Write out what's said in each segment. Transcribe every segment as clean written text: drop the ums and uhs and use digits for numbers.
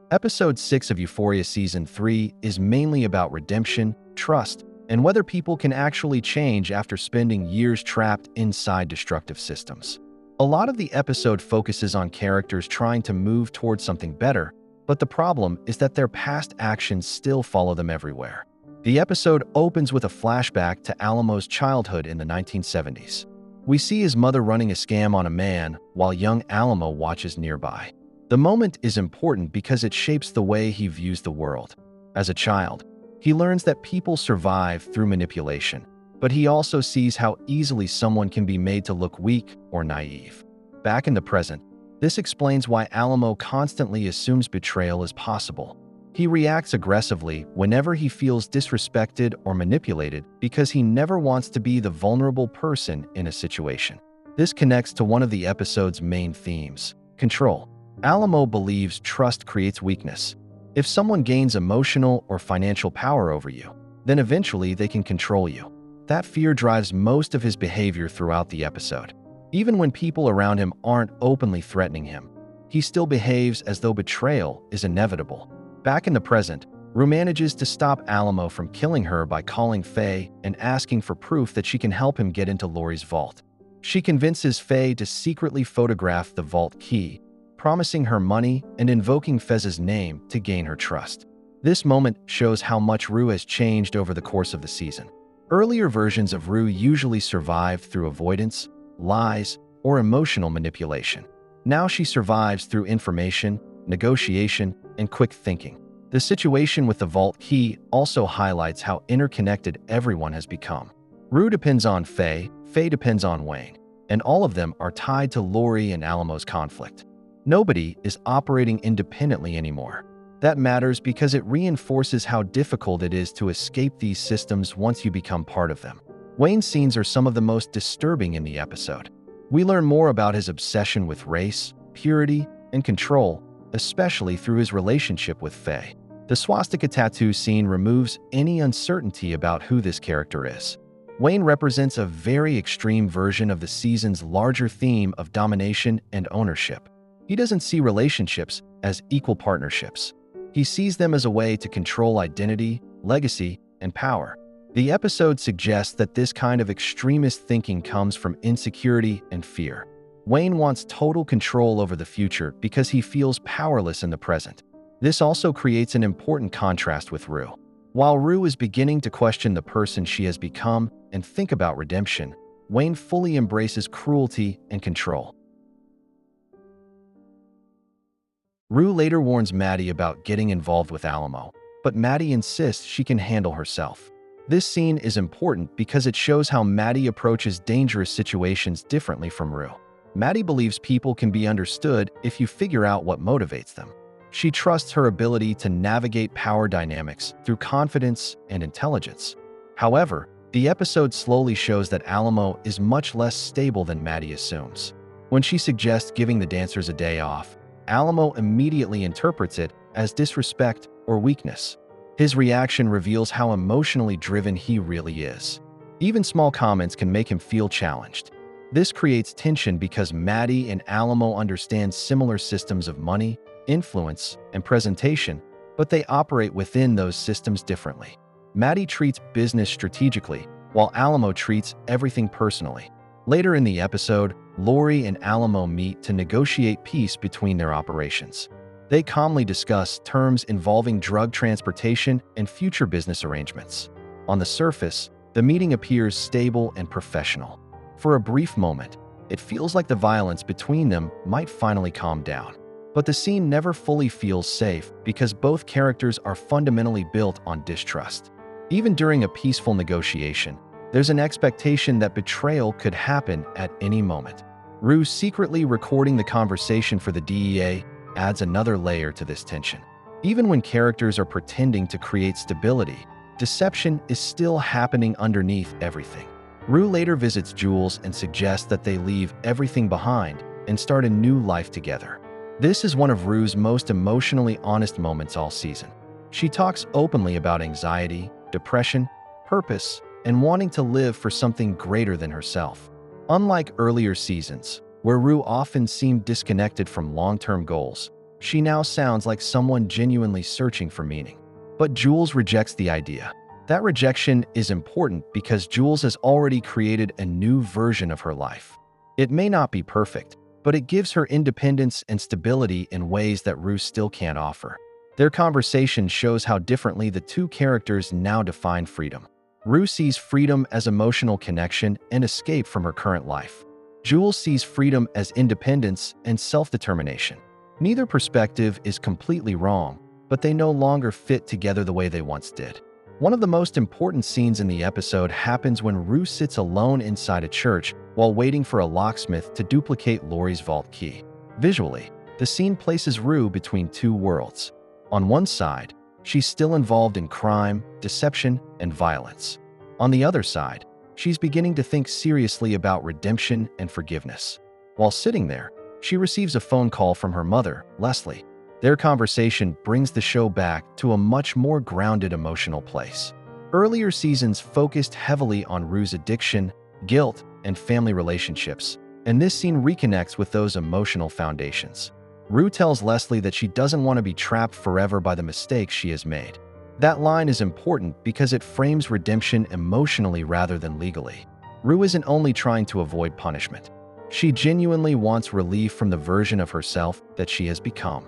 Episode 6 of Euphoria Season 3 is mainly about redemption, trust, and whether people can actually change after spending years trapped inside destructive systems. A lot of the episode focuses on characters trying to move towards something better, but the problem is that their past actions still follow them everywhere. The episode opens with a flashback to Alamo's childhood in the 1970s. We see his mother running a scam on a man while young Alamo watches nearby. The moment is important because it shapes the way he views the world. As a child, he learns that people survive through manipulation, but he also sees how easily someone can be made to look weak or naive. Back in the present, this explains why Alamo constantly assumes betrayal is possible. He reacts aggressively whenever he feels disrespected or manipulated because he never wants to be the vulnerable person in a situation. This connects to one of the episode's main themes: control. Alamo believes trust creates weakness. If someone gains emotional or financial power over you, then eventually they can control you. That fear drives most of his behavior throughout the episode. Even when people around him aren't openly threatening him, he still behaves as though betrayal is inevitable. Back in the present, Rue manages to stop Alamo from killing her by calling Faye and asking for proof that she can help him get into Laurie's vault. She convinces Faye to secretly photograph the vault key, promising her money and invoking Fez's name to gain her trust. This moment shows how much Rue has changed over the course of the season. Earlier versions of Rue usually survived through avoidance, lies, or emotional manipulation. Now she survives through information, negotiation, and quick thinking. The situation with the vault key also highlights how interconnected everyone has become. Rue depends on Faye, Faye depends on Wayne, and all of them are tied to Laurie and Alamo's conflict. Nobody is operating independently anymore. That matters because it reinforces how difficult it is to escape these systems once you become part of them. Wayne's scenes are some of the most disturbing in the episode. We learn more about his obsession with race, purity, and control, especially through his relationship with Faye. The swastika tattoo scene removes any uncertainty about who this character is. Wayne represents a very extreme version of the season's larger theme of domination and ownership. He doesn't see relationships as equal partnerships. He sees them as a way to control identity, legacy, and power. The episode suggests that this kind of extremist thinking comes from insecurity and fear. Wayne wants total control over the future because he feels powerless in the present. This also creates an important contrast with Rue. While Rue is beginning to question the person she has become and think about redemption, Wayne fully embraces cruelty and control. Rue later warns Maddy about getting involved with Alamo, but Maddy insists she can handle herself. This scene is important because it shows how Maddy approaches dangerous situations differently from Rue. Maddy believes people can be understood if you figure out what motivates them. She trusts her ability to navigate power dynamics through confidence and intelligence. However, the episode slowly shows that Alamo is much less stable than Maddy assumes. When she suggests giving the dancers a day off, Alamo immediately interprets it as disrespect or weakness. His reaction reveals how emotionally driven he really is. Even small comments can make him feel challenged. This creates tension because Maddy and Alamo understand similar systems of money, influence, and presentation, but they operate within those systems differently. Maddy treats business strategically, while Alamo treats everything personally. Later in the episode, Laurie and Alamo meet to negotiate peace between their operations. They calmly discuss terms involving drug transportation and future business arrangements. On the surface, the meeting appears stable and professional. For a brief moment, it feels like the violence between them might finally calm down. But the scene never fully feels safe because both characters are fundamentally built on distrust. Even during a peaceful negotiation, there's an expectation that betrayal could happen at any moment. Rue secretly recording the conversation for the DEA adds another layer to this tension. Even when characters are pretending to create stability, deception is still happening underneath everything. Rue later visits Jules and suggests that they leave everything behind and start a new life together. This is one of Rue's most emotionally honest moments all season. She talks openly about anxiety, depression, purpose, and wanting to live for something greater than herself. Unlike earlier seasons, where Rue often seemed disconnected from long-term goals, She now sounds like someone genuinely searching for meaning. But Jules rejects the idea. That rejection is important because Jules has already created a new version of her life. It may not be perfect, but it gives her independence and stability in ways that Rue still can't offer. Their conversation shows how differently the two characters now define freedom. Rue sees freedom as emotional connection and escape from her current life. Jules sees freedom as independence and self-determination. Neither perspective is completely wrong, but they no longer fit together the way they once did. One of the most important scenes in the episode happens when Rue sits alone inside a church while waiting for a locksmith to duplicate Laurie's vault key. Visually, the scene places Rue between two worlds. On one side, she's still involved in crime, deception, and violence. On the other side, she's beginning to think seriously about redemption and forgiveness. While sitting there, she receives a phone call from her mother, Leslie. Their conversation brings the show back to a much more grounded emotional place. Earlier seasons focused heavily on Rue's addiction, guilt, and family relationships, and this scene reconnects with those emotional foundations. Rue tells Leslie that she doesn't want to be trapped forever by the mistakes she has made. That line is important because it frames redemption emotionally rather than legally. Rue isn't only trying to avoid punishment. She genuinely wants relief from the version of herself that she has become.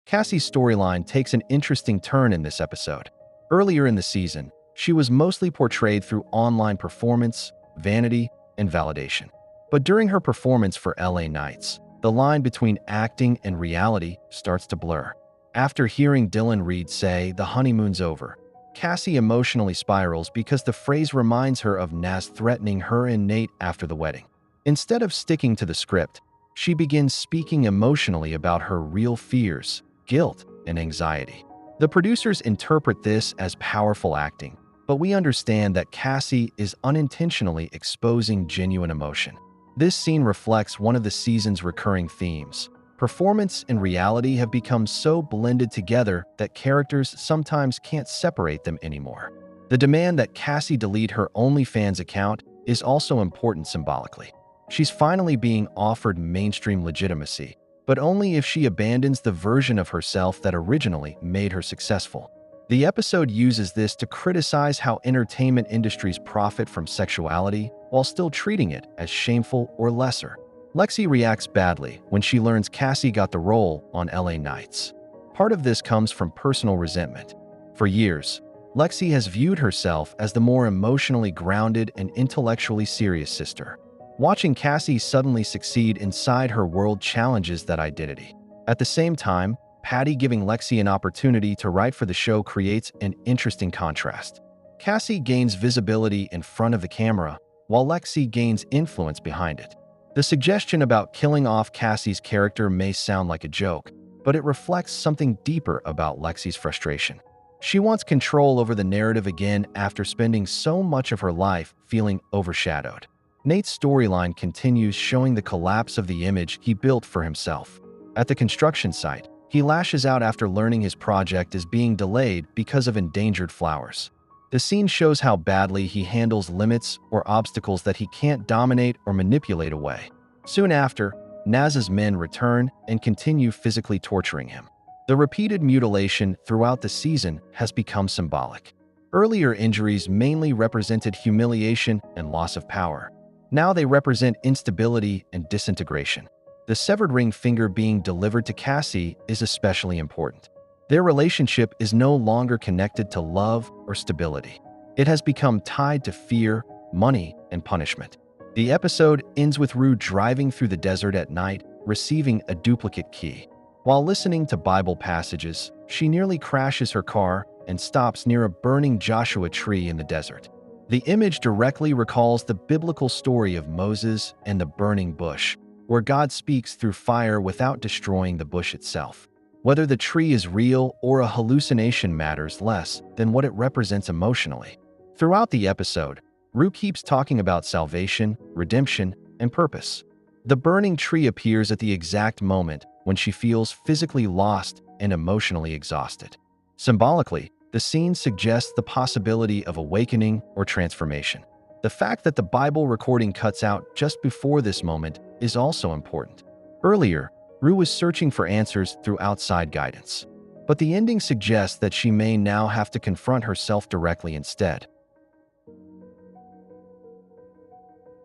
Cassie's storyline takes an interesting turn in this episode. Earlier in the season, she was mostly portrayed through online performance, vanity, and validation. But during her performance for LA Nights, the line between acting and reality starts to blur. After hearing Dylan Reed say, "The honeymoon's over," Cassie emotionally spirals because the phrase reminds her of Naz threatening her and Nate after the wedding. Instead of sticking to the script, she begins speaking emotionally about her real fears, guilt, and anxiety. The producers interpret this as powerful acting, but we understand that Cassie is unintentionally exposing genuine emotion. This scene reflects one of the season's recurring themes. Performance and reality have become so blended together that characters sometimes can't separate them anymore. The demand that Cassie delete her OnlyFans account is also important symbolically. She's finally being offered mainstream legitimacy, but only if she abandons the version of herself that originally made her successful. The episode uses this to criticize how entertainment industries profit from sexuality while still treating it as shameful or lesser. Lexi reacts badly when she learns Cassie got the role on LA Nights. Part of this comes from personal resentment. For years, Lexi has viewed herself as the more emotionally grounded and intellectually serious sister. Watching Cassie suddenly succeed inside her world challenges that identity. At the same time, Paddy giving Lexi an opportunity to write for the show creates an interesting contrast. Cassie gains visibility in front of the camera, while Lexi gains influence behind it. The suggestion about killing off Cassie's character may sound like a joke, but it reflects something deeper about Lexi's frustration. She wants control over the narrative again after spending so much of her life feeling overshadowed. Nate's storyline continues, showing the collapse of the image he built for himself. At the construction site, he lashes out after learning his project is being delayed because of endangered flowers. The scene shows how badly he handles limits or obstacles that he can't dominate or manipulate away. Soon after, Naz's men return and continue physically torturing him. The repeated mutilation throughout the season has become symbolic. Earlier injuries mainly represented humiliation and loss of power. Now they represent instability and disintegration. The severed ring finger being delivered to Cassie is especially important. Their relationship is no longer connected to love or stability. It has become tied to fear, money, and punishment. The episode ends with Rue driving through the desert at night, receiving a duplicate key. While listening to Bible passages, she nearly crashes her car and stops near a burning Joshua tree in the desert. The image directly recalls the biblical story of Moses and the burning bush, where God speaks through fire without destroying the bush itself. Whether the tree is real or a hallucination matters less than what it represents emotionally. Throughout the episode, Rue keeps talking about salvation, redemption, and purpose. The burning tree appears at the exact moment when she feels physically lost and emotionally exhausted. Symbolically, the scene suggests the possibility of awakening or transformation. The fact that the Bible recording cuts out just before this moment is also important. Earlier, Rue was searching for answers through outside guidance, but the ending suggests that she may now have to confront herself directly instead.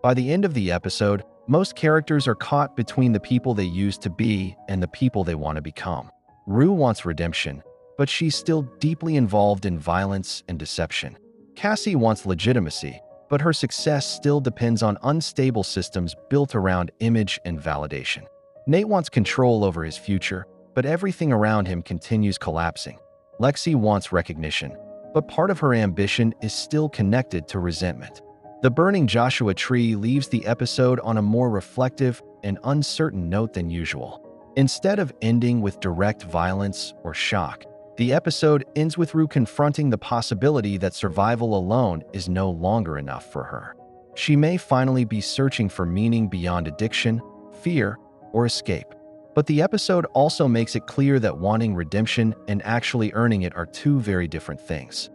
By the end of the episode, most characters are caught between the people they used to be and the people they want to become. Rue wants redemption, but she's still deeply involved in violence and deception. Cassie wants legitimacy, but her success still depends on unstable systems built around image and validation. Nate wants control over his future, but everything around him continues collapsing. Lexi wants recognition, but part of her ambition is still connected to resentment. The burning Joshua tree leaves the episode on a more reflective and uncertain note than usual. Instead of ending with direct violence or shock, the episode ends with Rue confronting the possibility that survival alone is no longer enough for her. She may finally be searching for meaning beyond addiction, fear, or escape. But the episode also makes it clear that wanting redemption and actually earning it are two very different things.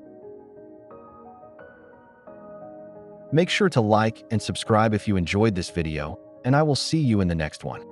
Make sure to like and subscribe if you enjoyed this video, and I will see you in the next one.